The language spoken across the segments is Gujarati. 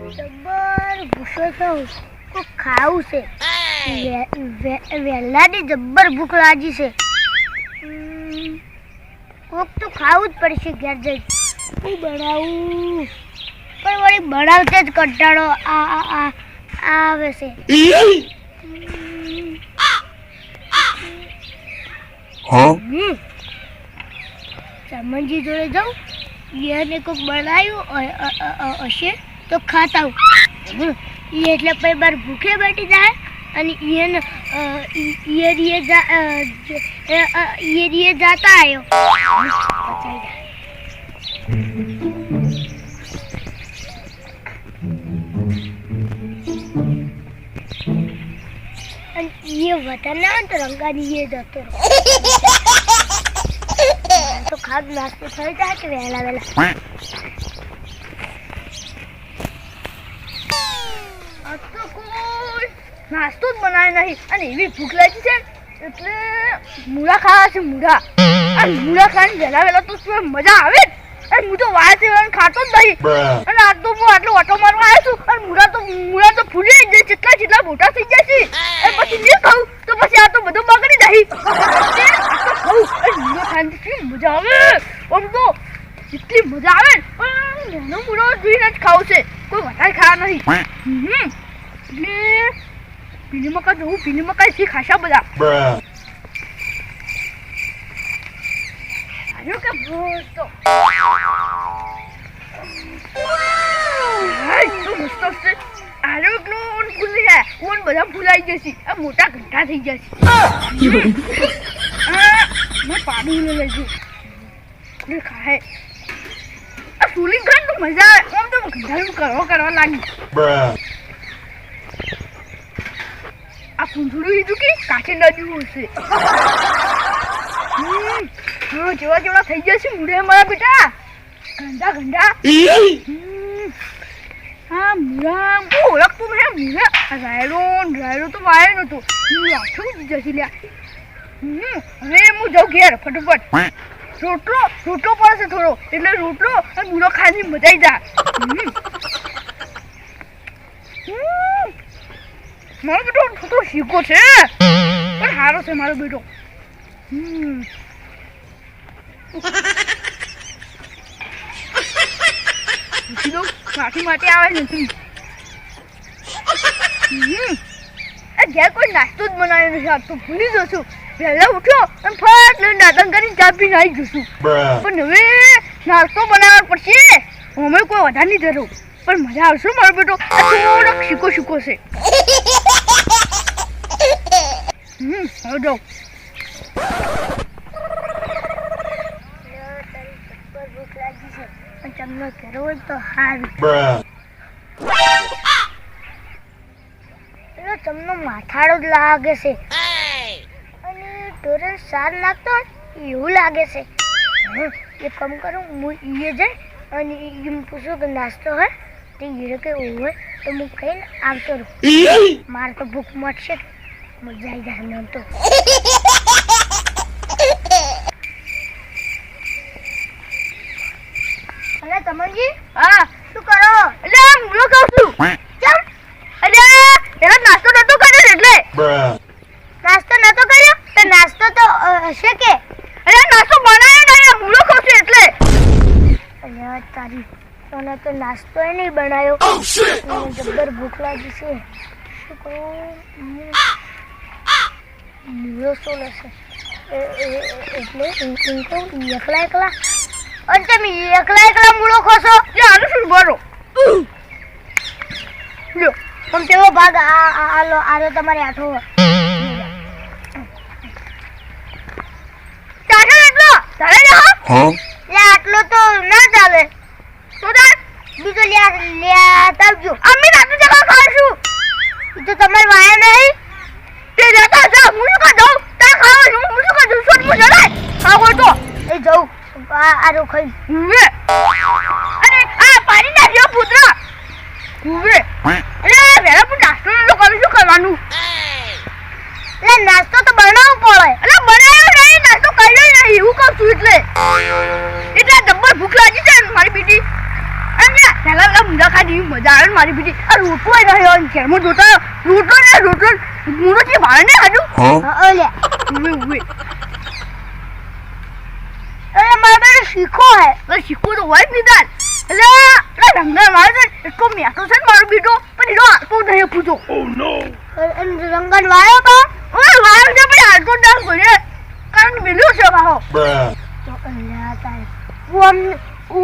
જબ્બર ભૂસો છો કોઈ ખાવું છે વહેલાની જબ્બર ભૂખ લાગી છે કોક તો ખાવું જ પડશે ઘેર જઈ શું બનાવું પણ વળી બનાવતે જ કંટાળો આવે છે ચમનજી જોડે જાઉં એને કોક બનાવ્યું હશે તો ખાતા એટલે પછી બાર ભૂખે બેઠી જાય અને એને જાતા આવ્યો અને એ વધારે ના તો રંગાની એ જતો તો ખાદ નાસ્તો થઈ જાય કે વહેલા વહેલા તો કોઈ નાસ્તો જ બનાવે નહીં અને એવી ભૂખ લાગી છે એટલે મૂળા ખાવા છે મૂળા અને મૂળા ખાઈને વહેલા વહેલા તો શું મજા આવે અને હું તો વાય છે ખાતો જ નહીં અને આજ તો હું આટલો ઓટો મારવા આવ્યો છું અને મૂળા તો ફૂલી જાય જેટલા મોટા થઈ જાય છે અને પછી નહીં ખાઉં તો પછી આ તો બધું બગડી જાય મૂળા ખાઈને શું મજા આવે આમ તો એટલી મજા આવે પણ નાનો મૂળો જોઈને જ ખાવું છે કોઈ વધારે ખાવા નહીં એટલે પીલી મકાઈ જોઉં પીલી મકાઈ થી ખાસા બધા આવ્યો કે ભૂતો મસ્ત છે આવ્યો એટલું ફૂલી જાય કોણ બધા ફૂલાઈ જશે આ મોટા ઘંટા થઈ જશે મેં પાણી લઈ જશે ખાય આ ફૂલી ખાય તો મજા આવે આમ તો ઘંટાનું કરવા લાગી આ પૂંછડું લીધું કે કાચે નજવું હશે જેવા થઈ જશે મૂળે મારા બેટા ગંડા હા મૂળા ઓળખતું હે મૂળા રાયડો તો વાયો નતો આખું જશે લ્યા હવે હું જાઉં ઘેર ફટોફટ રોટલો પડશે થોડો એટલે રોટલો અને મૂળો ખાવાની મજા આવી જા મારો બેટો થોડો શીખો છે પણ સારો છે મારો બેટો માટે આવે નથી ઘેર કોઈ નાસ્તો જ બનાવ્યો નથી આજ તો ભૂલી જશું વહેલા ઉઠ્યો અને ફટ લઈને દાદા કરીને ચા પીને આવી જશું પણ હવે નાસ્તો બનાવવા પડશે અમે કોઈ વધારે નહીં જરૂર પણ મજા આવશે મારો બેટો થોડોક શીખો છે હવે જાઉં ભૂખ લાગી છે પણ તમને ઘરે હોય તો સારું તમને માથાળો જ લાગે છે અને ઢોરે સાર લાગતો એવું લાગે છે એ કામ કરું હું એ જાય અને એમ પૂછું કે નાસ્તો હોય તો એ કે એવું હોય તો હું ખાઈને આવતો રહું મારે તો ભૂખ મળશે મજા આવી જાય તો અરે તમનજી હા શું કરો એટલે મૂળો ખાઉં છું કેમ અરે એનો નાસ્તો નતો કર્યો એટલે નાસ્તો નતો કર્યો તો નાસ્તો તો હશે કે અરે નાસ્તો બનાવ્યો નહીં મૂળો ખાઉં છું એટલે અરે તારી તને તો નાસ્તો નહીં બનાવ્યો મને જબ્બર ભૂખ લાગી છે શું કરું મૂળો શું લેશે એટલે તો એકલા અને તમે એકલા મૂળો ખોશો આનું શું ભરો લ્યો પણ તેવો ભાગ આલો તમારે આઠો ચાલે એટલો ચાલે આટલો તો ના ચાલે તો બીજો લ્યા આવજો અમે રાતે જગા ખાશું તો તમારે વાયા નહીં તે જતા જા હું શું કા જાઉં તા ખાવા હું શું કા જાઉં સોટ મુ જડાય ખાવો તો એ જાઉં આરો ખાઈ હુવે અરે આ પાણી નાખ્યો પુત્ર હુવે અરે વેલા પણ નાસ્તો ન કરું શું કરવાનું એટલે નાસ્તો તો બનાવવો પડે એટલે બનાવ્યો નહીં નાસ્તો કર્યો નહીં એવું કહું છું એટલે જબ્બર ભૂખ લાગી છે મારી બેટી અને વેલા ઊંધા ખાધી મજા આવે મારી બીજી આ રોટલો રહ્યો ઘેરમાં જોતા રોટલો મૂળો જે ભાવે ને હાજુ ઓલે ઉવે અરે મારે શીખો હે બસ શીખો તો હોય જ નિદાન એટલે રંગા મારે એટલો મેઠો છે ને મારો બીટો પણ એનો હાલતો નહીં પૂછો રંગન વાયો બા ઓય વાયો છે પણ હાલતો ના કરે કારણ મિલ્યો છે બાહો તો અલ્યા તારે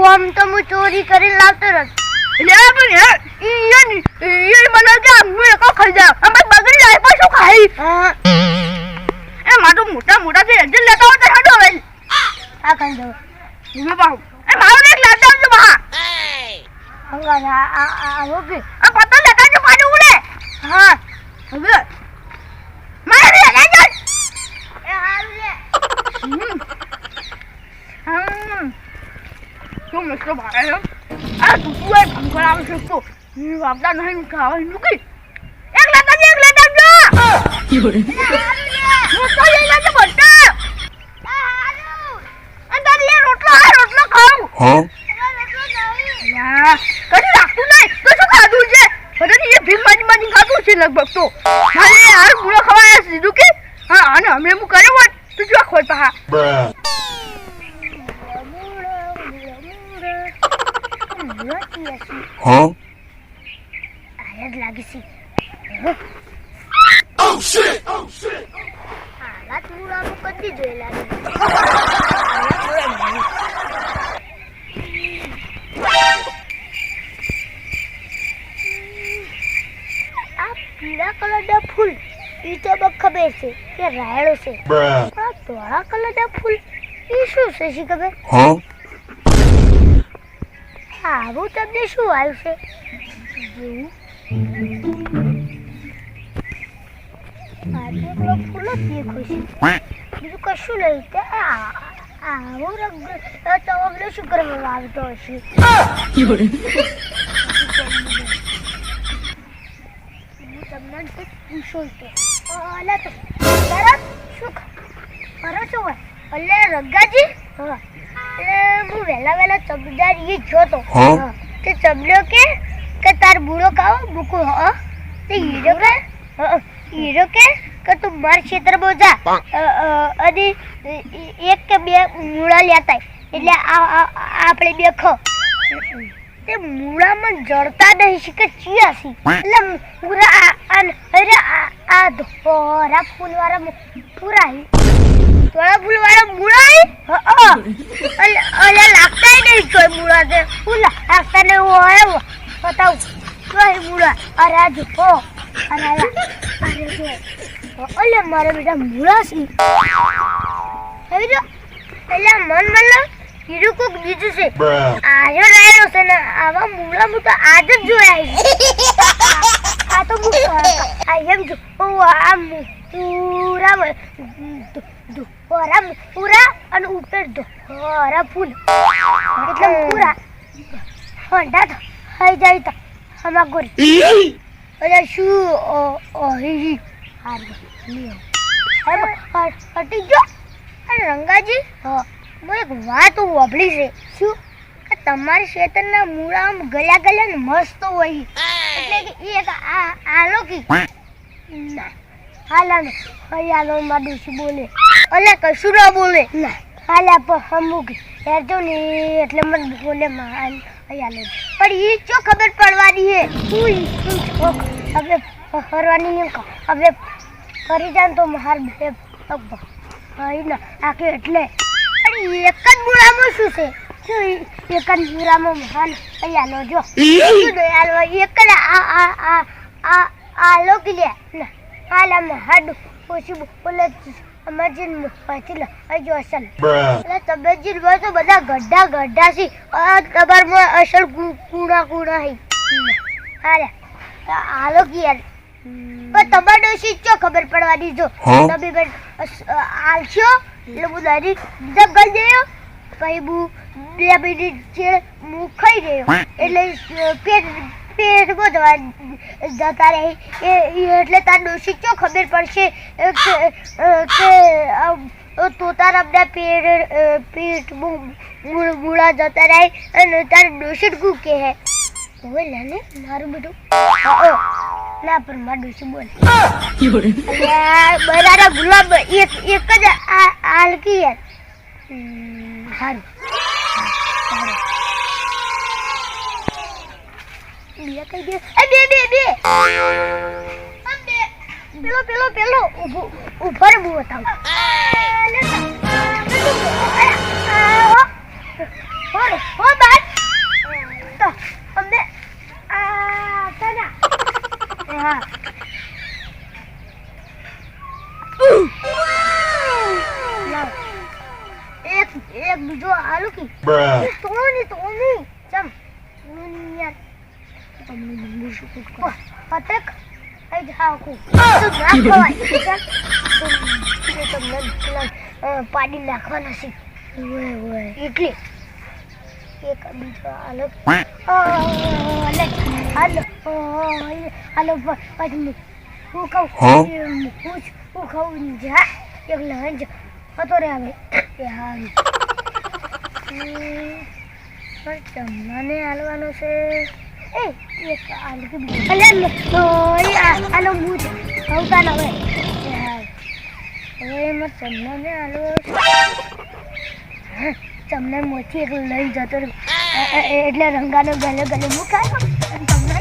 આમ તો હું ચોરી કરીને લાવતો રહ એટલે પણ ઈ મને કે હું એકો ખાઈ જાવ અમે બગડી જાય પણ શું ખાઈ એ મારો મોટા છે એજલ લેતા હોય તો હેડો હવે આ ખાઈ દો હું બાહુ એ મારો એક લાવતા આવજો બા હંગા આ ઓકે આ પતંગ લેતા જો પાડો ઉડે હા હવે મારે લેતા જો એ હાલ લે તો મસ્ત ભાઈ આ તું એ ભંગર આવે છે તો વાપડા નહીં ખાવા નુકી એક લેતા જો હું તો લઈ લેજો બટા અંદર લે રોટલો ખાઉં યા કદી રાખતું નહીં તો શું ખાધું છે બધાની એ ભીમ માજી ખાધું છે લગભગ તો મારે આ પૂરો ખવાય સીધું કે હા અને અમે હું કર્યો હોત તું જો ખોલ પા આયદ લાગી છે ઓ શિટ હાલત મુરાનું કદી જોઈ લાગે આ પીળા કલરના ફૂલ ઈ તો બક ખબર છે કે રાયડો છે આ ધોળા કલરના ફૂલ ઈ શું છે શી ખબર આવું તમને શું આવ્યું છે ફૂલ જ દેખો છે બીજું કશું નહીં તે આવો રંગ તો અમને શું કરવા આવતો હશે તમને પૂછો તો અલા તો તરત શું કરો છો અલે રંગાજી હા હું વહેલા ચબદારી જોતો તે ચબલ્યો કે તાર બુડો કાવો બુકુ તે હીરો કે તું માર ક્ષેત્ર બોજા અને એક કે બે મૂળા લેતા એટલે આપણે બે ખો તે મૂળામાં જડતા નહીં શીખે ચિયાસી એટલે પૂરા અરે આ ધોરા ફૂલવાળા પૂરા થોડા ફૂલવાળા મૂળા અલે લાગતા નહીં કોઈ મૂળા છે ફૂલ લાગતા નહીં હોય બતાવ કોઈ મૂળા અરે આ જો અરે જો અલે મારા બેટા મૂળા છે હવે જો એટલે મન હીરું કોક બીજું છે આજો લાયેલો છે ને આવા મૂળા હું તો આજ જ જોયા આ તો આ એમ જો આ પૂરા અને ઉપર ધોરા ફૂલ એટલે પૂરા હંડા તો થઈ જાય તો હમા ગોરી અરે શું ઓહી હટી જો રંગાજી હું એક વાત વાપરી છે શું કે તમારી શેતરના મૂળા આમ ગલ્યા ને મસ્ત હોય એટલે કે એક આલો કી ના હાલાનો હયાલો માં દુસી બોલે અલે કશું ના બોલે ના હાલા પર હમુક હેરજો ને એટલે મન બોલે માં હયાલો પણ ઈ ચો ખબર પડવાની હે હવે ફરવાની ને હવે ફરી જાન તો માર બે ભાઈ ના આકે એટલે અરે એક જ મૂળામાં શું છે એક જ મૂળામાં મહાન હયાલો જો શું દયાલ એક જ આ લોકી લે ના હાલામાં હાડું ઓછી બોલે અમાજીન પાછી આજો અસલ એટલે તબેજીન હોય તો બધા ગઢા છે તમારમાં અસલ કુણા હે હાલે હાલો કે યાર પણ તમારે ડોશી ચો ખબર પડવાની જો તમે બેન આવશો એટલે હું દાદી જગલ દેયો પછી હું 2 મિનિટ છે હું ખાઈ ગયો એટલે પેટ ગોધવા જતા રહે એટલે તાર ડોશી ચો ખબર પડશે કે તોતાર આપણા પેટ મૂળા જતા રહે અને તાર ડોશી ગુ કે હે ઓય લાને મારું બેટું ના પર માડું છું બોલ અલ્યા બરારા ગુલાબ એક જ આલકી યાર હારું બીજા કઈ દે બે પેલો ઉભો રે બુ બતાવ હો બાત તો અમને તના હા એક બીજો આલુ કી તો નહીં ચમ યાર તમને મંગુ શું પતક આઈ જાવ કો તો ના ખવાય તમને પાડી નાખવાના છે ઓય એટલે એક બીજો આલુ હાલો પાડી હું ખાઉં જા એક લંજ હતો રે આવે યાર તમને હાલવાનો છે એ એક આલુ કે આલો મૂજ ખાવતા ના હોય યાર હવે મત તમને હાલો તમને મોથી એક લઈ જતો એટલે રંગાનો ગલે મુકાય તમને